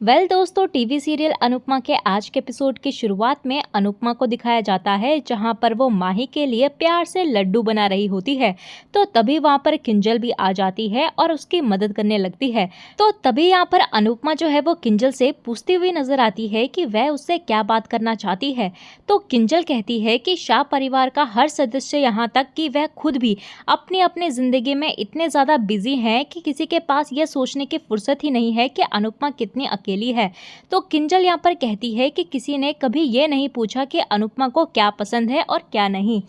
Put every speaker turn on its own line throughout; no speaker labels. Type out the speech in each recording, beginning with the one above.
दोस्तों, TV serial Anupama के आज के एपिसोड की शुरुआत में अनुपमा को दिखाया जाता है जहां पर वो माही के लिए प्यार से लड्डू बना रही होती है। तो तभी वहां पर किंजल भी आ जाती है और उसकी मदद करने लगती है। तो तभी यहां पर अनुपमा जो है वो किंजल से पूछती हुई नजर आती है कि वह उससे क्या बात करना चाहती है। तो किंजल कहती है कि शाह परिवार का हर सदस्य, यहाँ तक कि वह खुद भी अपनी अपनी जिंदगी में इतने ज्यादा बिजी हैं कि किसी के पास यह सोचने की फुर्सत ही नहीं है कि अनुपमा कितनी अकेली है। तो किंजल यहाँ पर कहती है कि किसी ने कभी ये नहीं पूछा कि अनुपमा को क्या पसंद है और क्या नहीं।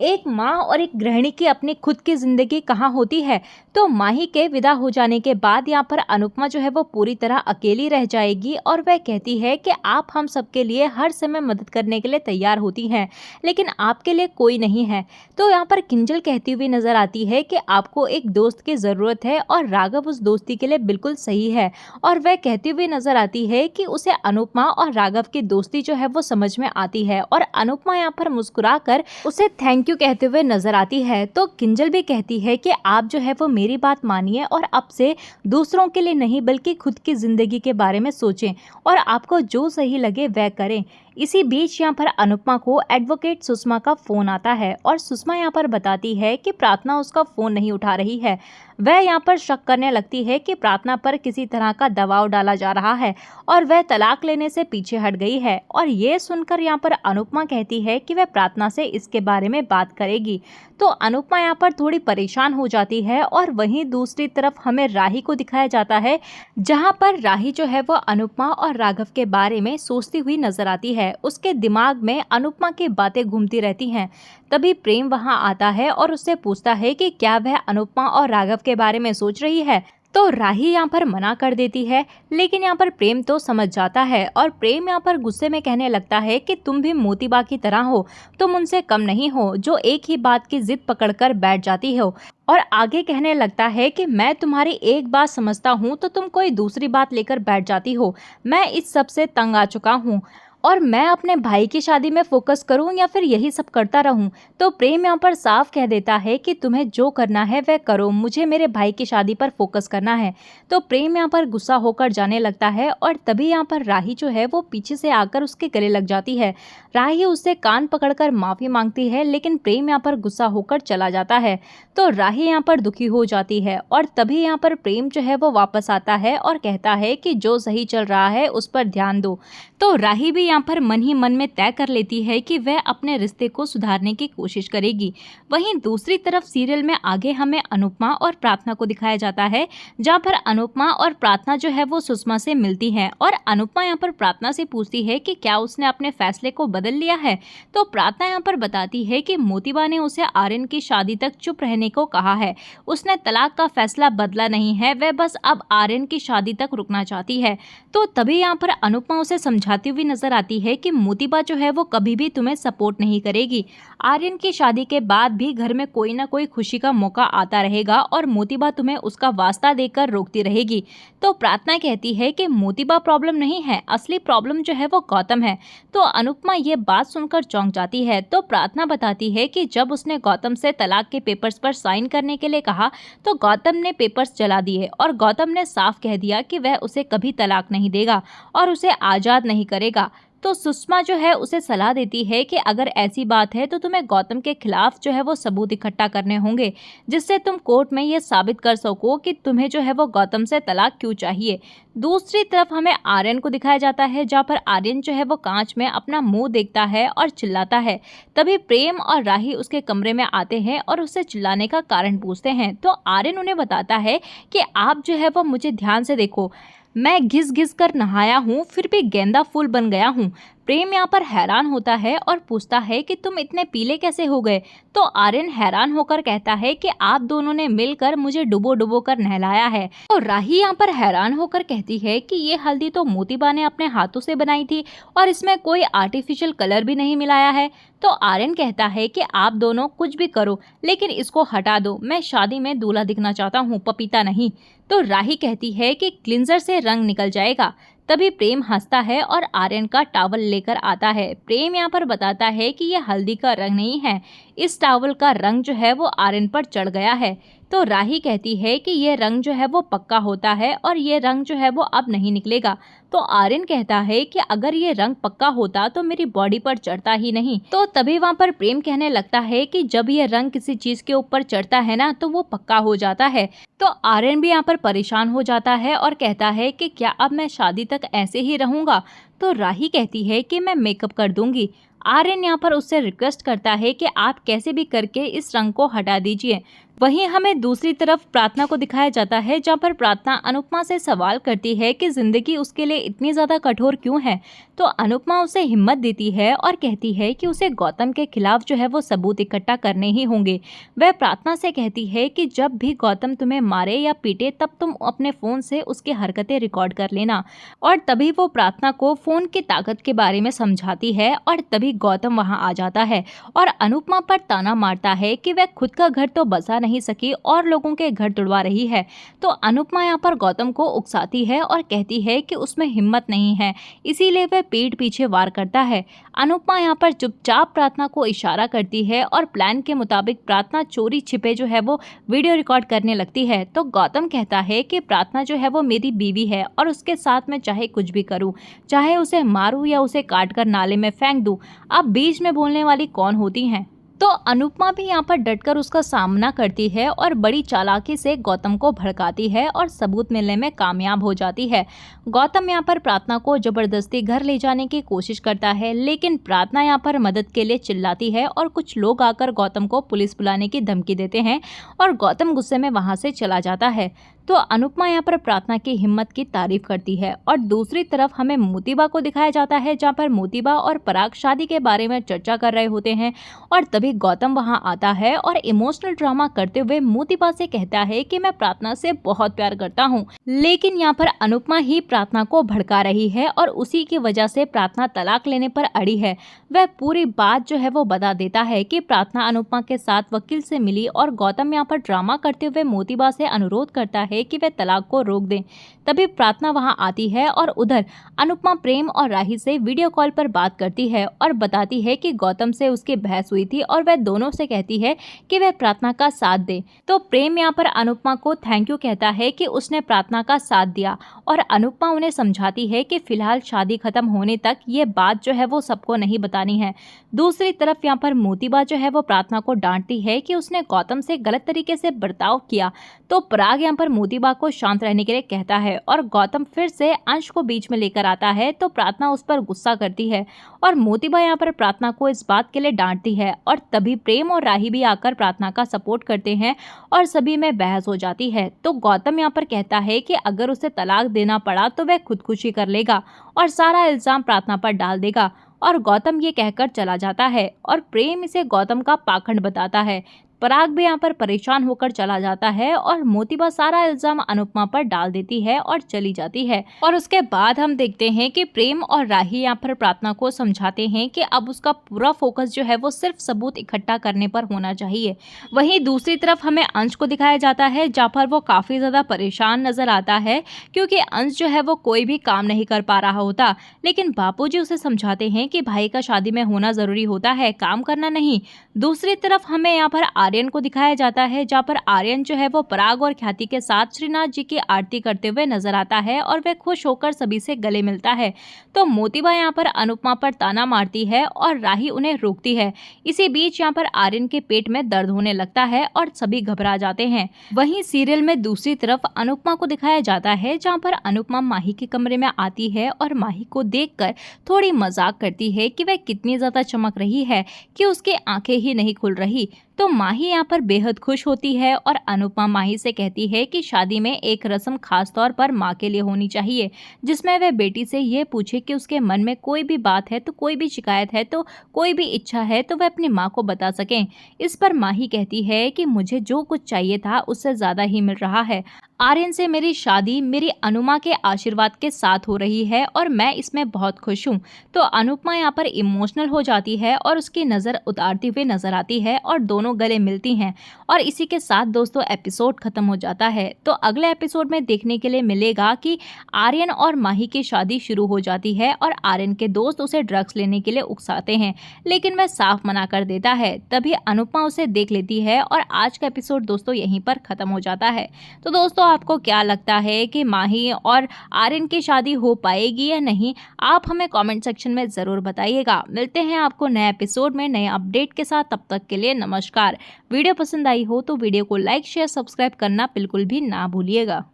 एक माँ और एक गृहिणी की अपनी खुद की जिंदगी कहाँ होती है। तो माही के विदा हो जाने के बाद यहाँ पर अनुपमा जो है वो पूरी तरह अकेली रह जाएगी और वह कहती है कि आप हम सबके लिए हर समय मदद करने के लिए तैयार होती हैं, लेकिन आपके लिए कोई नहीं है। तो यहाँ पर किंजल कहती हुई नजर आती है कि आपको एक दोस्त की जरूरत है और राघव उस दोस्ती के लिए बिल्कुल सही है। और वह कहती हुई नजर आती है कि उसे अनुपमा और राघव की दोस्ती जो है वो समझ में आती है और अनुपमा यहाँ पर मुस्कुराकर उसे थैंक यू कहते हुए नजर आती है। तो किंजल भी कहती है कि आप जो है वो मेरी बात मानिए और अब से दूसरों के लिए नहीं बल्कि खुद की जिंदगी के बारे में सोचें और आपको जो सही लगे वह करें। इसी बीच यहाँ पर अनुपमा को एडवोकेट सुषमा का फोन आता है और सुषमा यहाँ पर बताती है कि प्रार्थना उसका फोन नहीं उठा रही है। वह यहाँ पर शक करने लगती है कि प्रार्थना पर किसी तरह का दबाव डाला जा रहा है और वह तलाक लेने से पीछे हट गई है। और ये सुनकर यहाँ पर अनुपमा कहती है कि वह प्रार्थना से इसके बारे में बात करेगी। तो अनुपमा यहाँ पर थोड़ी परेशान हो जाती है और वहीं दूसरी तरफ हमें राही को दिखाया जाता है, जहाँ पर राही जो है वो अनुपमा और राघव के बारे में सोचती हुई नजर आती है। उसके दिमाग में अनुपमा की बातें घूमती रहती हैं। तभी प्रेम वहां आता है और उससे पूछता है कि क्या वह अनुपमा और राघव के बारे में सोच रही है। तो राही यहाँ पर मना कर देती है, लेकिन यहाँ पर प्रेम तो समझ जाता है और प्रेम यहाँ पर गुस्से में कहने लगता है कि तुम भी मोतीबा की तरह हो, तुम उनसे कम नहीं हो जो एक ही बात की जिद पकड़कर बैठ जाती हो। और आगे कहने लगता है कि मैं तुम्हारी एक बात समझता हूँ तो तुम कोई दूसरी बात लेकर बैठ जाती हो। मैं इस सब से तंग आ चुका हूँ और मैं अपने भाई की शादी में फोकस करूं या फिर यही सब करता रहूं। तो प्रेम यहाँ पर साफ कह देता है कि तुम्हें जो करना है वह करो, मुझे मेरे भाई की शादी पर फोकस करना है। तो प्रेम यहाँ पर गुस्सा होकर जाने लगता है और तभी यहाँ पर राही जो है वो पीछे से आकर उसके गले लग जाती है। राही उससे कान पकड़कर माफी मांगती है, लेकिन प्रेम यहाँ पर गुस्सा होकर चला जाता है। तो राही यहाँ पर दुखी हो जाती है और तभी यहाँ पर प्रेम जो है वो वापस आता है और कहता है कि जो सही चल रहा है उस पर ध्यान दो। तो राही भी यहाँ पर मन ही मन में तय कर लेती है कि वह अपने रिश्ते को सुधारने की कोशिश करेगी। वहीं दूसरी तरफ सीरियल में आगे हमें अनुपमा और प्रार्थना को दिखाया जाता है, जहाँ पर अनुपमा और प्रार्थना जो है वो सुषमा से मिलती हैं और अनुपमा यहाँ पर प्रार्थना से पूछती है कि क्या उसने अपने फैसले को बदल लिया है। तो प्रार्थना यहाँ पर बताती है कि मोतीबा ने उसे आर्यन की शादी तक चुप रहने को कहा है, उसने तलाक का फैसला बदला नहीं है, वह बस अब आर्यन की शादी तक रुकना चाहती है। तो तभी यहाँ पर अनुपमा उसे समझाती हुई नजर आती है कि मोतीबा जो है वो कभी भी तुम्हें सपोर्ट नहीं करेगी। आर्यन की शादी के बाद भी घर में कोई ना कोई खुशी का मौका आता रहेगा और मोतीबा तुम्हें उसका वास्ता देकर रोकती रहेगी। तो प्रार्थना कहती है कि मोतीबा प्रॉब्लम नहीं है, असली प्रॉब्लम जो है वो गौतम है। तो अनुपमा ये बात सुनकर चौंक जाती है। तो प्रार्थना बताती है कि जब उसने गौतम से तलाक के पेपर्स पर साइन करने के लिए कहा तो गौतम ने पेपर्स जला दिए और गौतम ने साफ कह दिया कि वह उसे कभी तलाक नहीं देगा और उसे आजाद नहीं करेगा। तो सुषमा जो है उसे सलाह देती है कि अगर ऐसी बात है तो तुम्हें गौतम के खिलाफ जो है वो सबूत इकट्ठा करने होंगे, जिससे तुम कोर्ट में ये साबित कर सको कि तुम्हें जो है वो गौतम से तलाक क्यों चाहिए। दूसरी तरफ हमें आर्यन को दिखाया जाता है, जहाँ पर आर्यन जो है वो कांच में अपना मुंह देखता है और चिल्लाता है। तभी प्रेम और राही उसके कमरे में आते हैं और उससे चिल्लाने का कारण पूछते हैं। तो आर्यन उन्हें बताता है कि आप जो है वो मुझे ध्यान से देखो, मैं घिस घिस कर नहाया हूँ फिर भी गेंदा फूल बन गया हूँ। प्रेम यहाँ पर हैरान होता है और पूछता है कि तुम इतने पीले कैसे हो गए। तो आर्यन हैरान होकर कहता है कि आप दोनों ने मिलकर मुझे डुबो डुबो कर नहलाया है। तो राही यहाँ पर हैरान होकर कहती है कि ये हल्दी तो मोतीबा ने अपने हाथों से बनाई थी और इसमें कोई आर्टिफिशियल कलर भी नहीं मिलाया है। तो आर्यन कहता है कि आप दोनों कुछ भी करो लेकिन इसको हटा दो, मैं शादी में दूल्हा दिखना चाहता हूँ, पपीता नहीं। तो राही कहती है कि क्लिंजर से रंग निकल जाएगा। तभी प्रेम हंसता है और आर्यन का टॉवल लेकर आता है। प्रेम यहाँ पर बताता है कि यह हल्दी का रंग नहीं है, इस टॉवल का रंग जो है वो आर्यन पर चढ़ गया है। तो राही कहती है कि ये रंग जो है वो पक्का होता है और ये रंग जो है वो अब नहीं निकलेगा। तो आर्यन कहता है कि अगर ये रंग पक्का होता तो मेरी बॉडी पर चढ़ता ही नहीं। तो तभी वहाँ पर प्रेम कहने लगता है कि जब ये रंग किसी चीज के ऊपर चढ़ता है ना तो वो पक्का हो जाता है। तो आर्यन भी यहाँ पर परेशान हो जाता है और कहता है कि क्या अब मैं शादी तक ऐसे ही रहूंगा। तो राही कहती है कि मैं मेकअप कर दूंगी। आर्यन यहाँ पर उससे रिक्वेस्ट करता है कि आप कैसे भी करके इस रंग को हटा दीजिए। वहीं हमें दूसरी तरफ प्रार्थना को दिखाया जाता है, जहाँ पर प्रार्थना अनुपमा से सवाल करती है कि जिंदगी उसके लिए इतनी ज्यादा कठोर क्यों है। तो अनुपमा उसे हिम्मत देती है और कहती है कि उसे गौतम के खिलाफ जो है वो सबूत इकट्ठा करने ही होंगे। वह प्रार्थना से कहती है कि जब भी गौतम तुम्हें मारे या पीटे तब तुम अपने फोन से उसकी हरकतें रिकॉर्ड कर लेना। और तभी वो प्रार्थना को फोन की ताकत के बारे में समझाती है और तभी गौतम वहां आ जाता है और अनुपमा पर ताना मारता है कि वह खुद का घर तो बसा नहीं सकी और लोगों के घर तुड़वा रही है। तो अनुपमा यहाँ पर गौतम को उकसाती है और कहती है कि उसमें हिम्मत नहीं है, इसीलिए वह पीठ पीछे वार करता है। अनुपमा यहाँ पर चुपचाप प्रार्थना को इशारा करती है और प्लान के मुताबिक प्रार्थना चोरी छिपे जो है वो वीडियो रिकॉर्ड करने लगती है। तो गौतम कहता है कि प्रार्थना जो है वो मेरी बीवी है और उसके साथ मैं चाहे कुछ भी करूं, चाहे उसे मारूं या उसे काट कर नाले में फेंक दूं, अब बीच में बोलने वाली कौन होती हैं। तो अनुपमा भी यहाँ पर डटकर उसका सामना करती है और बड़ी चालाकी से गौतम को भड़काती है और सबूत मिलने में कामयाब हो जाती है। गौतम यहाँ पर प्रार्थना को जबरदस्ती घर ले जाने की कोशिश करता है, लेकिन प्रार्थना यहाँ पर मदद के लिए चिल्लाती है और कुछ लोग आकर गौतम को पुलिस बुलाने की धमकी देते हैं और गौतम गुस्से में वहां से चला जाता है। तो अनुपमा यहाँ पर प्रार्थना की हिम्मत की तारीफ करती है और दूसरी तरफ हमें मोतीबा को दिखाया जाता है, जहाँ पर मोतीबा और पराग शादी के बारे में चर्चा कर रहे होते हैं और तभी गौतम वहां आता है और इमोशनल ड्रामा करते हुए मोतीबा से कहता है कि मैं प्रार्थना से बहुत प्यार करता हूं। लेकिन यहाँ पर अनुपमा ही प्रार्थना को भड़का रही है और उसी की वजह से प्रार्थना तलाक लेने पर अड़ी है। वह पूरी बात जो है वो बता देता है कि प्रार्थना अनुपमा के साथ वकील से मिली और गौतम यहाँ पर ड्रामा करते हुए मोतीबा से अनुरोध करता है कि वह तलाक को रोक दें। तभी प्रार्थना वहां आती है और उधर अनुपमा प्रेम और राही से वीडियो कॉल पर बात करती है और बताती है कि गौतम से उसकी बहस हुई थी और वह दोनों से कहती है कि वह प्रार्थना का साथ दे। तो प्रेम यहाँ पर अनुपमा को थैंक यू कहता है कि उसने प्रार्थना का साथ दिया और अनुपमा उन्हें समझाती है कि फिलहाल शादी खत्म होने तक ये बात जो है वो सबको नहीं बतानी है। दूसरी तरफ यहाँ पर मोतीबा जो है वो प्रार्थना को डांटती है कि उसने गौतम से गलत तरीके से बर्ताव किया। तो पराग यहाँ पर मोतीबा को शांत रहने के लिए कहता है और गौतम फिर से अंश को बीच में लेकर आता है। तो प्रार्थना उस पर गुस्सा करती है और मोतीबा यहाँ पर प्रार्थना को इस बात के लिए डांटती है और तभी प्रेम और राही भी आकर प्रार्थना का सपोर्ट करते हैं और सभी में बहस हो जाती है। तो गौतम यहाँ पर कहता है कि अगर उसे तलाक देना पड़ा तो वह खुदकुशी कर लेगा और सारा इल्जाम प्रार्थना पर डाल देगा और गौतम ये कहकर चला जाता है और प्रेम इसे गौतम का पाखंड बताता है। पराग भी यहाँ पर परेशान होकर चला जाता है और मोतीबा सारा इल्जाम अनुपमा पर डाल देती है और चली जाती है। और उसके बाद हम देखते हैं कि प्रेम और राही यहाँ पर प्रार्थना को समझाते हैं कि अब उसका पूरा फोकस जो है वो सिर्फ सबूत इकट्ठा करने पर होना चाहिए। वहीं दूसरी तरफ हमें अंश को दिखाया जाता है, जहाँ पर वो काफी ज्यादा परेशान नजर आता है क्योंकि अंश जो है वो कोई भी काम नहीं कर पा रहा होता। लेकिन बापूजी उसे समझाते हैं कि भाई का शादी में होना जरूरी होता है, काम करना नहीं। दूसरी तरफ हमें यहाँ पर आर्यन को दिखाया जाता है, जहाँ पर आर्यन जो है वो पराग और ख्याति के साथ श्रीनाथ जी की आरती करते हुए नजर आता है और वह खुश होकर सभी से गले मिलता है। तो मोतीबा यहाँ पर अनुपमा पर ताना मारती है और राही उन्हें रोकती है। इसी बीच यहाँ पर आर्यन के पेट में दर्द होने लगता है और सभी घबरा जाते हैं। वहीं सीरियल में दूसरी तरफ अनुपमा को दिखाया जाता है, जहाँ पर अनुपमा माही के कमरे में आती है और माही को देखकर थोड़ी मजाक करती है कि वह कितनी ज्यादा चमक रही है कि उसकी आंखें ही नहीं खुल रही। तो माही यहाँ पर बेहद खुश होती है और अनुपमा माही से कहती है कि शादी में एक रस्म खास तौर पर माँ के लिए होनी चाहिए, जिसमें वह बेटी से ये पूछे कि उसके मन में कोई भी बात है, तो कोई भी शिकायत है, तो कोई भी इच्छा है, तो वह अपनी माँ को बता सकें। इस पर माही कहती है कि मुझे जो कुछ चाहिए था उससे ज्यादा ही मिल रहा है। आर्यन से मेरी शादी मेरी अनुमा के आशीर्वाद के साथ हो रही है और मैं इसमें बहुत खुश हूँ। तो अनुपमा यहाँ पर इमोशनल हो जाती है और उसकी नज़र उतारती हुई नजर आती है और दोनों गले मिलती हैं और इसी के साथ दोस्तों एपिसोड खत्म हो जाता है। तो अगले एपिसोड में देखने के लिए मिलेगा कि आर्यन और माही की शादी शुरू हो जाती है और आर्यन के दोस्त उसे ड्रग्स लेने के लिए उकसाते हैं, लेकिन वह साफ मना कर देता है। तभी अनुपमा उसे देख लेती है और आज का एपिसोड दोस्तों यहीं पर खत्म हो जाता है। तो दोस्तों आपको क्या लगता है कि माही और आर्यन की शादी हो पाएगी या नहीं? आप हमें कमेंट सेक्शन में ज़रूर बताइएगा। मिलते हैं आपको नए एपिसोड में नए अपडेट के साथ, तब तक के लिए नमस्कार। वीडियो पसंद आई हो तो वीडियो को लाइक शेयर सब्सक्राइब करना बिल्कुल भी ना भूलिएगा।